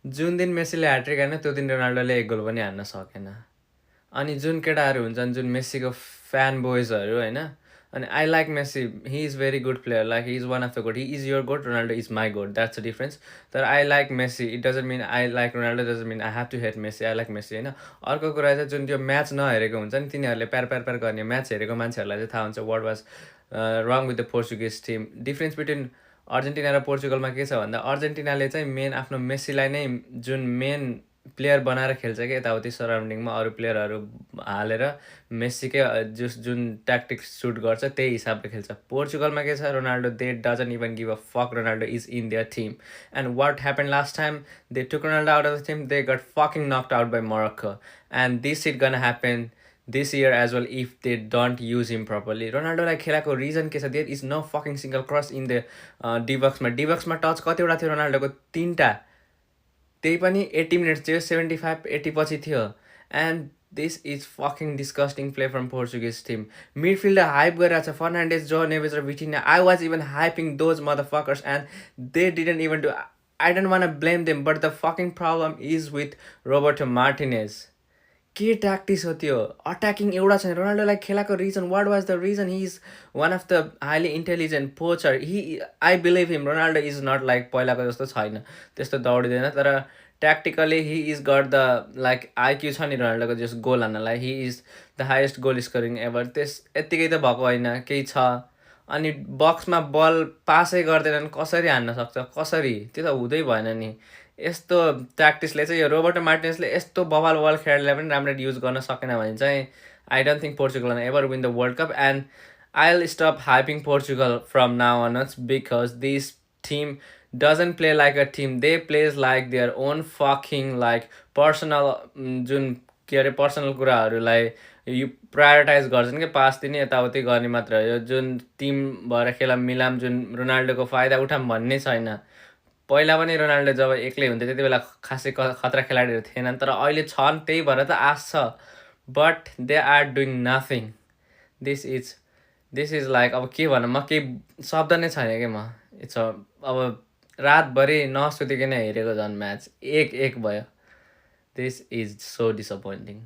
जुन दिन मेसीले ह्याट्रिक हान्यो त्यो दिन रोनाल्डोले 1 गोल पनि हान्न सकेन। अनि जुन केटाहरू हुन्छन् जुन मेसीको फ्यान बोयजहरू होइन, अनि I like Messi, he is very good player, like he is one of the good, he is your god, Ronaldo is my god, that's the difference. तर I like Messi, it doesn't mean I like Ronaldo, doesn't mean I have to hate Messi, I like Messi होइन। अर्को कुरा चाहिँ जुन त्यो match नहेरेको हुन्छ नि तिनीहरूले प्यार प्यार प्यार गर्ने, म्याच हेरेको मान्छेहरूलाई चाहिँ थाहा हुन्छ what was wrong with the Portuguese team. Difference between Argentina र पोर्चुगलमा के छ भन्दा अर्जेन्टिनाले चाहिँ मेन आफ्नो मेसीलाई नै जुन मेन प्लेयर बनाएर खेल्छ कि यताउति सराउन्डिङमा अरू प्लेयरहरू हालेर मेसीकै जुन ट्याक्टिक्स सुट गर्छ त्यही हिसाबले खेल्छ। पोर्चुगलमा के छ, Ronaldo they doesn't even give a fuck, Ronaldo is in their team. And what happen last time, they took Ronaldo out of the team, they got fucking knocked out by Morocco, and this is gonna happen this year as well if they don't use him properly. रोनाल्डोलाई खेलाको reason के छ, there is no fucking single cross in the डिबक्समा touch कतिवटा थियो रोनाल्डोको, 3टा, त्यही पनि 80 minutes थियो, 75-80 पछि थियो। And this is fucking disgusting play from Portuguese team. Midfielder hype गरिरहेको छ, फर्नान्डेज, जो नेभेज र Vitinha, I was even hyping those motherfuckers and they didn't even do, I don't want blame them, but the fucking problem is with Roberto Martinez. के tactics हो त्यो, attacking एउटा छैन। रोनाल्डोलाई खेलाको reason, what was the reason, he is one of the highly intelligent poacher, he, I believe him, Ronaldo is not like पहिलाको जस्तो छैन, त्यस्तो दौडिँदैन, तर tactically he is got the like IQ छ नि रोनाल्डोको, जस गोल हान्नलाई he is the highest goal scoring ever. यत्तिकै त भएको होइन, केही छ। अनि बक्समा बल पासै गर्दैनन्, कसरी हान्न सक्छ, कसरी, त्यो त हुँदै भएन नि। यस्तो ट्याक्टिसले चाहिँ यो रोबर्टो मार्टिनेजले यस्तो बवाल खेलाडीलाई पनि राम्ररी युज गर्न सकेन भने चाहिँ I don't think Portugal ever win the world cup. And I will stop hyping Portugal from now onwards because this team doesn't play like a team, they plays like their own fucking like personal, जुन के अरे personal कुराहरूलाई यो prioritise गर्छन् कि pass दिने यताउति गर्ने मात्र हो। यो जुन टिम भएर खेला मिलाम, जुन रोनाल्डोको फाइदा उठाम भन्ने छैन। पहिला पनि रोनाल्डो जब एक्लै हुन्थ्यो त्यति बेला खासै खतरा खेलाडीहरू थिएनन्, तर अहिले छन्, त्यही भएर त आश छ, but they are doing nothing. This is like अब के भनौँ, म केही शब्द नै छैन कि म, इट्स अब रातभरि नसुतिकन हेरेको झन् म्याच, 1-1 भयो। This is so disappointing.